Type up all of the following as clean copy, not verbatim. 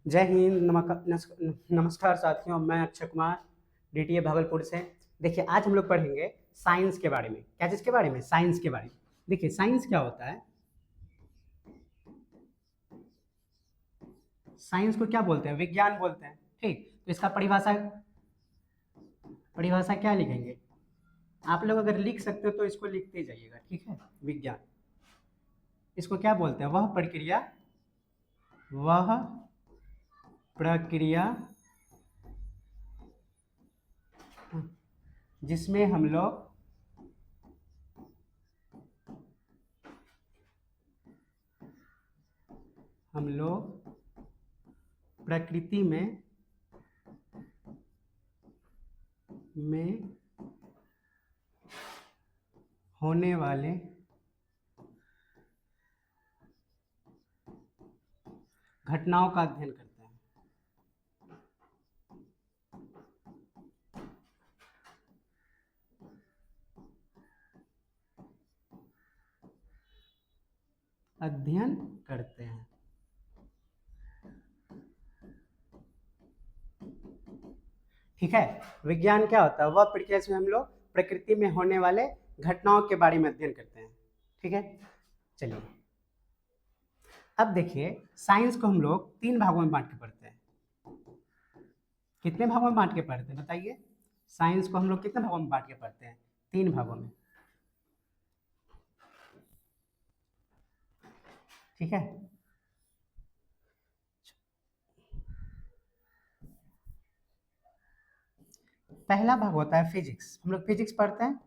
जय हिंद। नमस्कार साथियों, मैं अक्षय कुमार, डीटीए भागलपुर से। देखिए, आज हम लोग पढ़ेंगे साइंस के बारे में। क्या चीज़ के बारे में? साइंस के बारे में। देखिए, साइंस क्या होता है? साइंस को क्या बोलते हैं? विज्ञान बोलते हैं। ठीक, तो इसका परिभाषा परिभाषा क्या लिखेंगे? आप लोग अगर लिख सकते हो तो इसको लिखते जाइएगा, ठीक है। विज्ञान, इसको क्या बोलते हैं? वह प्रक्रिया जिसमें हम लोग प्रकृति में होने वाले घटनाओं का अध्ययन करते हैं। अध्ययन करते हैं। ठीक है। विज्ञान क्या होता है? वह प्रक्रिया जिसमें हम लोग प्रकृति में होने वाले घटनाओं के बारे में अध्ययन करते हैं। ठीक है, चलिए अब देखिए, साइंस को हम लोग 3 भागों में बांट के पढ़ते हैं। कितने भागों में बांट के पढ़ते हैं बताइए? साइंस को हम लोग कितने भागों में बांट के पढ़ते हैं? 3 भागों में। ठीक है, पहला भाग होता है फिजिक्स। हम लोग फिजिक्स पढ़ते हैं,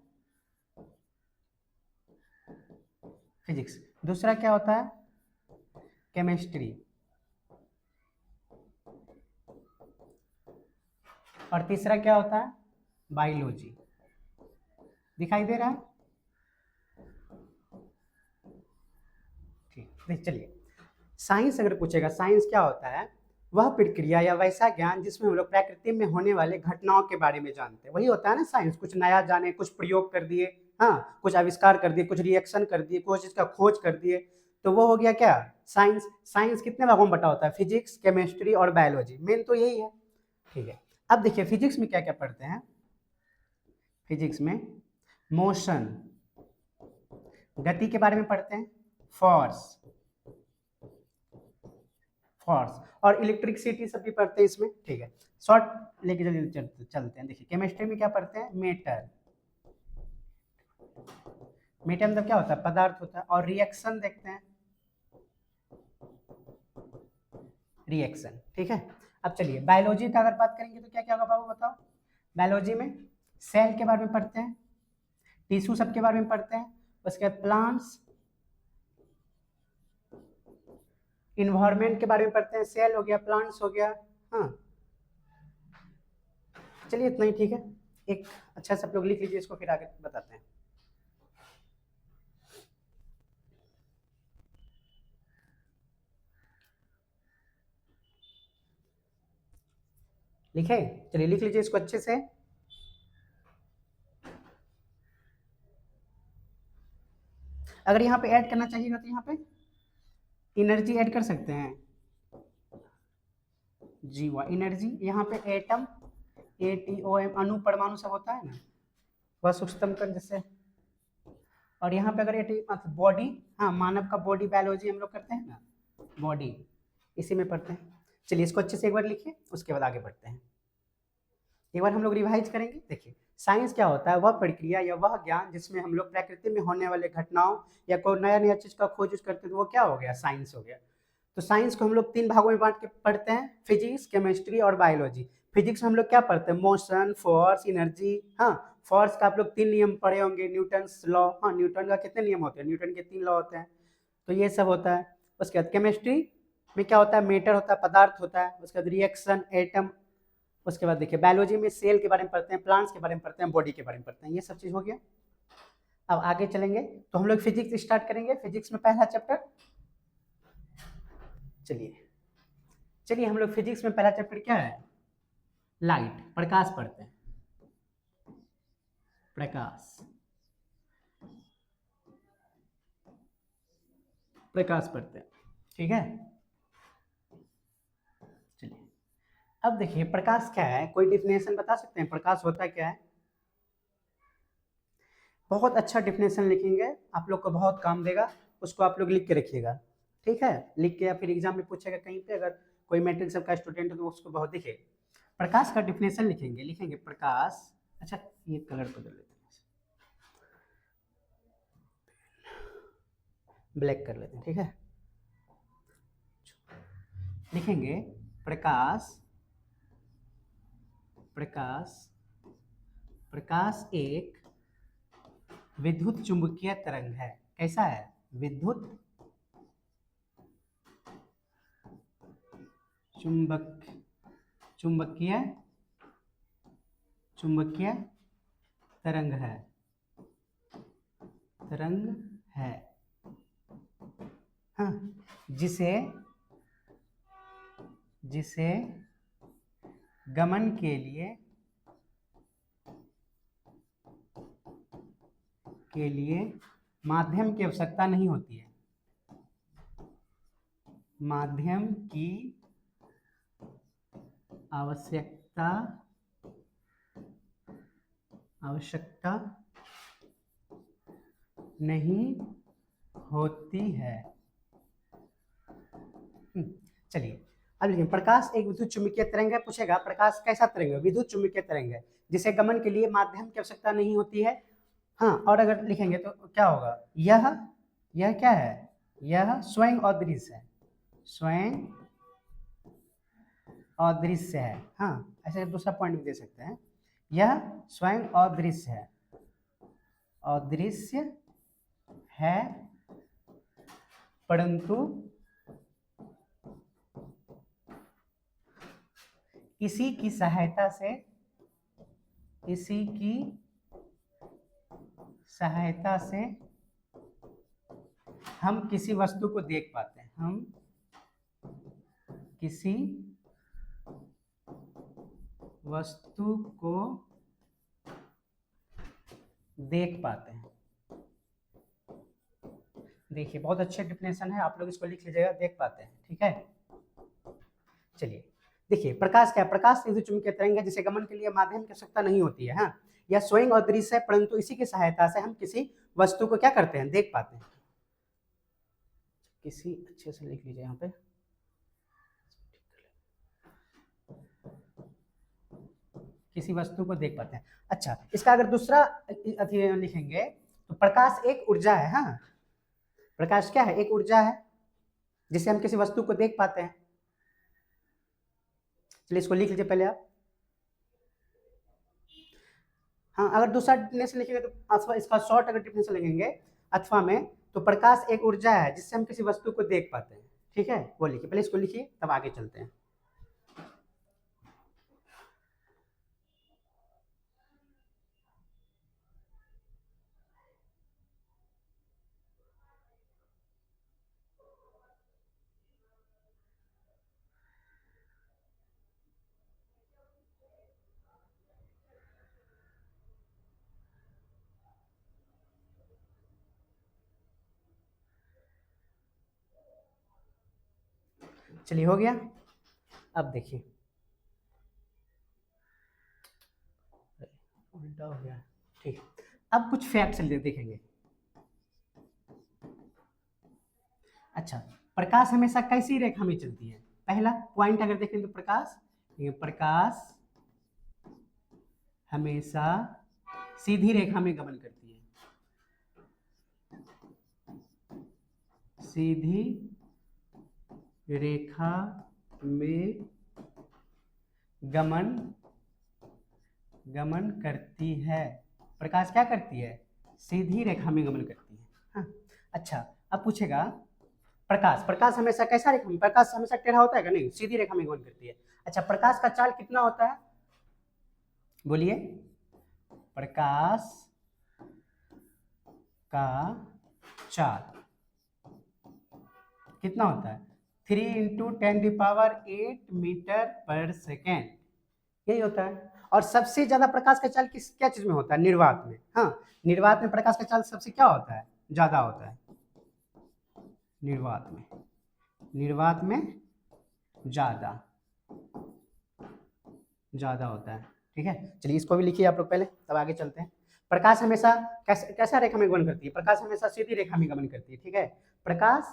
फिजिक्स। दूसरा क्या होता है? केमिस्ट्री। और तीसरा क्या होता है? बायोलॉजी। दिखाई दे रहा है? ठीक, चलिए, साइंस अगर पूछेगा, साइंस क्या होता है? वह प्रक्रिया या वैसा ज्ञान जिसमें हम लोग प्रकृति में होने वाले घटनाओं के बारे में जानते हैं, वही होता है ना साइंस। कुछ नया जाने, कुछ प्रयोग कर दिए, हाँ, कुछ आविष्कार कर दिए, कुछ रिएक्शन कर दिए, कुछ चीज का खोज कर दिए, तो वो हो गया क्या? साइंस। साइंस कितने भागों में बटा होता है? फिजिक्स, केमिस्ट्री और बायोलॉजी। मेन तो यही है। ठीक है, अब देखिए फिजिक्स में क्या क्या पढ़ते हैं। फिजिक्स में मोशन, गति के बारे में पढ़ते हैं। फोर्स, फोर्स और इलेक्ट्रिसिटी सब भी पढ़ते हैं इसमें। ठीक है, शॉर्ट लेके जल्दी चलते हैं। देखिए, केमिस्ट्री में क्या पढ़ते हैं? मेटल। मेटल मतलब क्या होता है? पदार्थ होता है। और रिएक्शन देखते हैं, रिएक्शन। ठीक है, अब चलिए बायोलॉजी का अगर बात करेंगे तो क्या क्या होगा बाबू बताओ? बायोलॉजी में सेल के बारे में पढ़ते हैं, टिश्यू सब के बारे में पढ़ते हैं, उसके बाद प्लांट्स, इन्वायरमेंट के बारे में पढ़ते हैं। सेल हो गया, प्लांट्स हो गया, हाँ। चलिए इतना ही, ठीक है। एक अच्छा सब लोग लिख लीजिए इसको, फिर आगे बताते हैं। लिखे? चलिए लिख लीजिए इसको अच्छे से। अगर यहाँ पे ऐड करना चाहिएगा तो यहाँ पे एनर्जी ऐड कर सकते हैं। जीवा एनर्जी, यहाँ पे एटम, ATOM, अणु परमाणु सब होता है ना, वह सूक्ष्मतम कण जैसे। और यहाँ पे अगर बॉडी, हाँ, मानव का बॉडी बायोलॉजी हम लोग करते हैं ना, बॉडी इसी में पढ़ते हैं। चलिए इसको अच्छे से एक बार लिखिए, उसके बाद आगे बढ़ते हैं। एक बार हम लोग रिवाइज करेंगे। देखिए, साइंस क्या होता है? वह प्रक्रिया या वह ज्ञान जिसमें हम लोग प्रकृति में होने वाले घटनाओं या कोई नया नया चीज का खोज करते हैं, तो वो क्या हो गया? साइंस हो गया। तो साइंस को हम लोग 3 भागों में बांट के पढ़ते हैं, फिजिक्स, केमिस्ट्री और बायोलॉजी। फिजिक्स में हम लोग क्या पढ़ते हैं? मोशन, फोर्स, एनर्जी, हाँ। फोर्स का आप लोग 3 नियम पढ़े होंगे, न्यूटन्स लॉ। हाँ, न्यूटन का कितने नियम होते हैं? न्यूटन के 3 लॉ होते हैं। तो ये सब होता है। उसके बाद केमिस्ट्री में क्या होता है? मैटर होता है, पदार्थ होता है। उसके बाद रिएक्शन, एटम। उसके बाद देखिए बायोलॉजी में सेल के बारे में पढ़ते हैं, प्लांट्स के बारे में पढ़ते हैं, बॉडी के बारे में पढ़ते हैं। ये सब चीज हो गया। अब आगे चलेंगे तो हम लोग फिजिक्स स्टार्ट करेंगे। फिजिक्स में पहला चैप्टर, चलिए चलिए हम लोग फिजिक्स में पहला चैप्टर क्या है? लाइट, प्रकाश पढ़ते हैं। प्रकाश, प्रकाश पढ़ते हैं। ठीक है, अब देखिए प्रकाश क्या है, कोई डिफिनेशन बता सकते हैं प्रकाश होता क्या है? बहुत अच्छा डिफिनेशन लिखेंगे, आप लोग को बहुत काम देगा, उसको आप लोग लिख के रखिएगा, ठीक है? लिख के या फिर एग्जाम में पूछेगा कहीं पे, अगर कोई मैट्रिक सबका स्टूडेंट है तो उसको बहुत दिखे। प्रकाश का डिफिनेशन लिखेंगे, लिखेंगे प्रकाश। अच्छा ये कलर को दे लेते हैं, ब्लैक कर लेते हैं, ठीक है? लिखेंगे प्रकाश, प्रकाश, प्रकाश एक विद्युत चुंबकीय तरंग है। कैसा है? विद्युत चुंबकीय चुंबकीय तरंग है, तरंग है, हाँ, जिसे जिसे गमन के लिए माध्यम की आवश्यकता नहीं होती है, माध्यम की आवश्यकता नहीं होती है। चलिए अब लिखें प्रकाश एक विद्युत चुंबकीय तरंग है। पूछेगा प्रकाश कैसा तरंग है? विद्युत चुंबकीय तरंग है जिसे गमन के लिए माध्यम की आवश्यकता नहीं होती है। हाँ, और अगर लिखेंगे तो क्या होगा? यह क्या है? यह स्वयं अदृश्य है, स्वयं अदृश्य है। हाँ, ऐसे दूसरा पॉइंट भी दे सकते हैं, यह स्वयं अदृश्य है, अदृश्य है, परंतु इसी की सहायता से हम किसी वस्तु को देख पाते हैं, हम किसी वस्तु को देख पाते हैं। देखिए बहुत अच्छे डिफिनेशन है, आप लोग इसको लिख लीजिएगा, देख पाते हैं, ठीक है? चलिए देखिए प्रकाश क्या है? प्रकाश विद्युत चुंबकीय तरंग है जिसे गमन के लिए माध्यम की आवश्यकता नहीं होती है। हाँ, यह स्वयं अदृश्य है, परंतु इसी की सहायता से हम किसी वस्तु को क्या करते हैं? देख पाते हैं। किसी अच्छे से लिख लीजिए यहाँ पे, किसी वस्तु को देख पाते हैं। अच्छा, इसका अगर दूसरा लिखेंगे तो प्रकाश एक ऊर्जा है। हाँ, प्रकाश क्या है? एक ऊर्जा है जिसे हम किसी वस्तु को देख पाते हैं। चलिए इसको लिख लीजिए पहले आप। हाँ, अगर दूसरा डिफिनेशन लिखेंगे तो अथवा इसका शॉर्ट अगर डिफिनेशन लिखेंगे अथवा में, तो प्रकाश एक ऊर्जा है जिससे हम किसी वस्तु को देख पाते हैं, ठीक है? वो लिखिए, पहले इसको लिखिए तब आगे चलते हैं। चलिए हो गया। अब देखिए उल्टा हो गया, ठीक। अब कुछ फैक्ट्स देखेंगे। अच्छा, प्रकाश हमेशा कैसी रेखा में चलती है? पहला पॉइंट अगर देखें तो प्रकाश हमेशा सीधी रेखा में गमन करती है, सीधी रेखा में गमन करती है। प्रकाश क्या करती है? सीधी रेखा में गमन करती है। हाँ, अच्छा अब पूछेगा प्रकाश हमेशा कैसा रेखा में? प्रकाश हमेशा टेढ़ा होता है क्या? नहीं, सीधी रेखा में गमन करती है। अच्छा, प्रकाश का चाल कितना होता है? बोलिए, प्रकाश का चाल कितना होता है? 3 × 10⁸ मीटर पर सेकेंड, यही होता है। और सबसे ज्यादा प्रकाश का चाल क्या चीज में होता है? निर्वात में। हाँ, निर्वात में प्रकाश का चाल सबसे क्या होता है? ज्यादा होता है, निर्वात में ज्यादा। ज़्यादा होता है। ठीक है, चलिए इसको भी लिखिए आप लोग पहले, तब आगे चलते हैं। प्रकाश हमेशा कैसा रेखा में गमन करती है? प्रकाश हमेशा सीधी रेखा में गमन करती है। ठीक है, प्रकाश,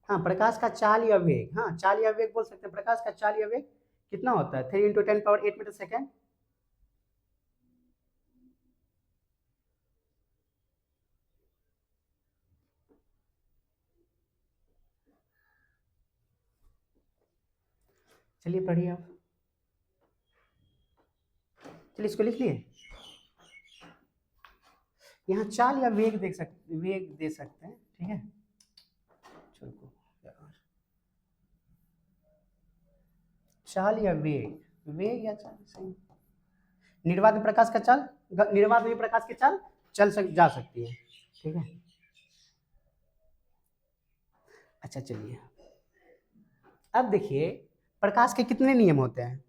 हाँ प्रकाश का चाल या वेग, हाँ चाल या वेग बोल सकते हैं। प्रकाश का चाल या वेग कितना होता है? 3 × 10⁸ मीटर सेकेंड। चलिए पढ़िए आप, चलिए इसको लिख लिए। यहाँ चाल या वेग देख सकते, वेग दे सकते हैं। ठीक है, चलो चाल या वेग, वेग या चाल सही। निर्वात में प्रकाश का चाल, निर्वात में प्रकाश की चाल जा सकती है। ठीक है, अच्छा चलिए अब देखिए प्रकाश के कितने नियम होते हैं?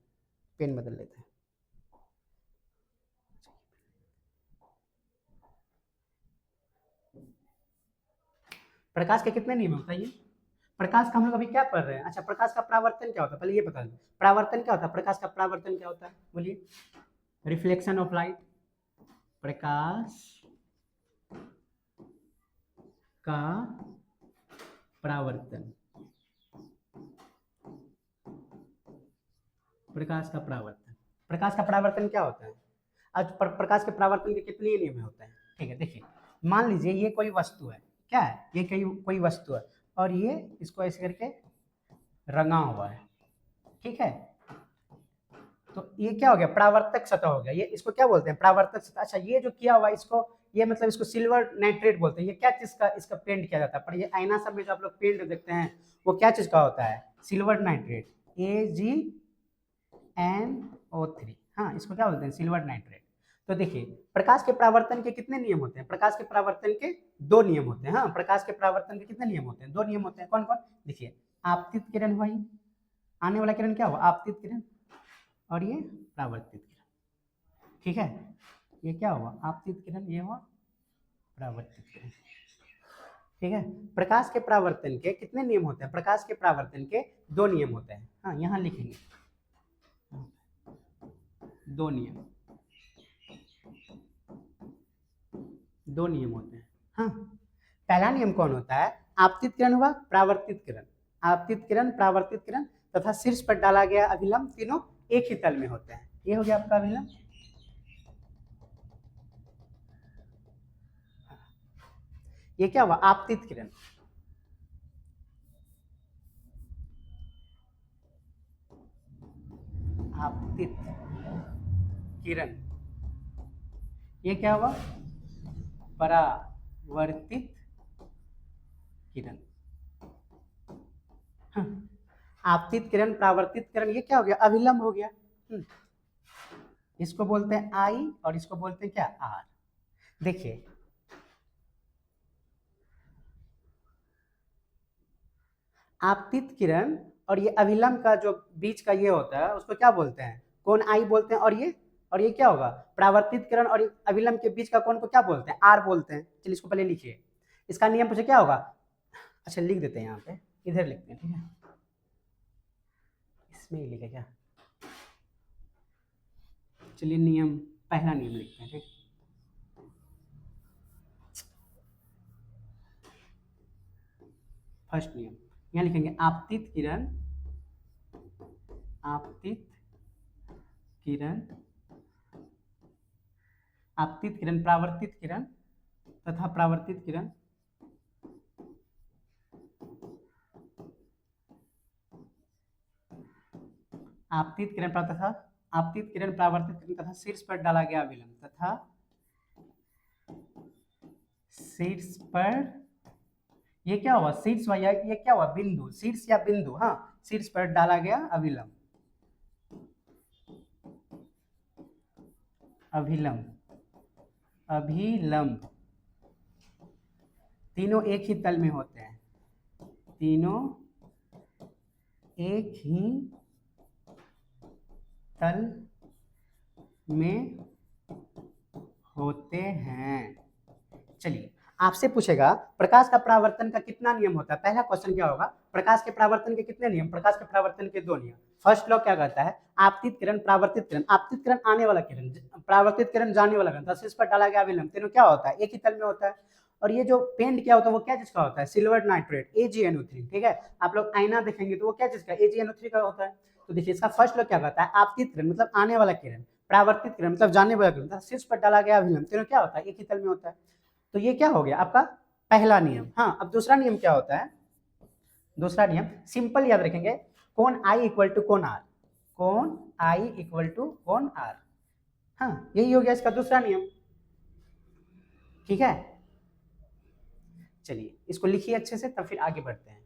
पेन बदल लेते हैं। प्रकाश के कितने नियम होता है ये? प्रकाश का हम लोग अभी क्या पढ़ रहे हैं? अच्छा, प्रकाश का परावर्तन क्या होता है, पहले ये बता दें। परावर्तन क्या होता है? प्रकाश का परावर्तन क्या होता है, बोलिए। रिफ्लेक्शन ऑफ लाइट, प्रकाश का परावर्तन, प्रकाश का परावर्तन। प्रकाश का परावर्तन क्या होता है? आज प्रकाश के परावर्तन के कितने नियम होते हैं? ठीक है, देखिए मान लीजिए ये कोई वस्तु है, क्या है ये? कोई वस्तु है और ये इसको ऐसे करके रंगा हुआ है। ठीक है, तो ये क्या हो गया? परावर्तक सतह हो गया। ये इसको क्या बोलते हैं? परावर्तक सतह। अच्छा, ये जो किया हुआ इसको, ये मतलब इसको सिल्वर नाइट्रेट बोलते हैं। ये क्या चीज का इसका पेंट किया जाता है? पर ये आईना सब में जो आप लोग पेंट देखते हैं वो क्या चीज का होता है? Silver nitrate, AgNO3। हाँ, इसको क्या बोलते हैं? Silver nitrate. तो देखिए प्रकाश के परावर्तन के कितने नियम होते हैं? प्रकाश के परावर्तन के 2 नियम होते हैं। हाँ, प्रकाश के परावर्तन के कितने नियम होते हैं? 2 नियम होते हैं। कौन कौन? देखिए, आपतित किरण हुआ, आने वाला किरण क्या हुआ? आपतित किरण, और ये परावर्तित किरण। ठीक है, ये क्या हुआ? आपतित किरण, ये हुआ परावर्तित किरण। ठीक है, प्रकाश के परावर्तन के कितने नियम होते हैं? प्रकाश के परावर्तन के 2 नियम होते हैं। हाँ, यहाँ लिखेंगे 2 नियम, 2 नियम होते हैं। हाँ, पहला नियम कौन होता है? आपतित किरण हुआ, परावर्तित किरण। आपतित किरण, परावर्तित किरण तथा शीर्ष पर डाला गया अभिलंब, तीनों एक ही तल में होते हैं। ये हो गया आपका अभिलंब। ये क्या हुआ? आपतित किरण। आपतित किरण, ये क्या हुआ? परावर्तित किरण। हाँ, आपतित किरण, परावर्तित किरण, ये क्या हो गया? अभिलंब हो गया। इसको बोलते हैं आई और इसको बोलते हैं क्या? आर। देखिए आपतित किरण और ये अभिलंब का जो बीच का ये होता है उसको क्या बोलते हैं? कौन आई बोलते हैं। और ये क्या होगा? परावर्तित किरण और अभिलंब के बीच का कौन को क्या बोलते हैं? आर बोलते हैं। चलिए इसको पहले लिखिए, इसका नियम पूछे क्या होगा? अच्छा लिख देते हैं, यहाँ पे इधर लिखते हैं। ठीक है, इसमें ही लिखे क्या? चलिए नियम, पहला नियम लिखते हैं। ठीक, फर्स्ट नियम यहाँ लिखेंगे, आपतित किरण, आपतित किरण, आपतित किरण, परावर्तित किरण तथा परावर्तित किरण आपतित किरण तथा आपतित किरण, परावर्तित किरण तथा शीर्ष पर डाला गया अभिलंब, तथा शीर्ष पर, ये क्या हुआ? शीर्ष हुआ, ये क्या हुआ? बिंदु, शीर्ष या बिंदु। हाँ, शीर्ष पर डाला गया अभिलंब, अभिलंब, अभिलंब तीनों एक ही तल में होते हैं। तीनों एक ही तल में होते हैं। चलिए आपसे पूछेगा प्रकाश का परावर्तन का कितना नियम होता है। पहला क्वेश्चन क्या होगा, प्रकाश के परावर्तन के कितने नियम, प्रकाश के परावर्तन के 2 नियम। फर्स्ट लॉ क्या कहता है, आपतित किरण परावर्तित किरण, आपतित किरण आने वाला किरण, परावर्तित किरण जाने वाला किरण, तथा इस पर डाला गया अभिलंब तीनों क्या होता है, एक ही तल में होता है। और ये जो पेंट क्या होता है वो क्या चीज का होता है, सिल्वर नाइट्रेट AgNO3, ठीक है। आप लोग आईना देखेंगे तो वो क्या चीज का, AgNO3 का होता है। तो देखिए इसका फर्स्ट लॉ क्या कहता है, आपतित किरण मतलब आने वाला किरण, परावर्तित किरण मतलब जाने वाला किरण, शीर्ष पर डाला गया अभिलंब तीनों क्या होता है, एक ही तल में होता है। तो ये क्या हो गया आपका पहला नियम। हाँ, अब दूसरा नियम क्या होता है, दूसरा नियम सिंपल याद रखेंगे, कोण I इक्वल टू कोण R, कोण I इक्वल टू कोण R। हाँ, यही हो गया इसका दूसरा नियम, ठीक है। चलिए इसको लिखिए अच्छे से, तब फिर आगे बढ़ते हैं।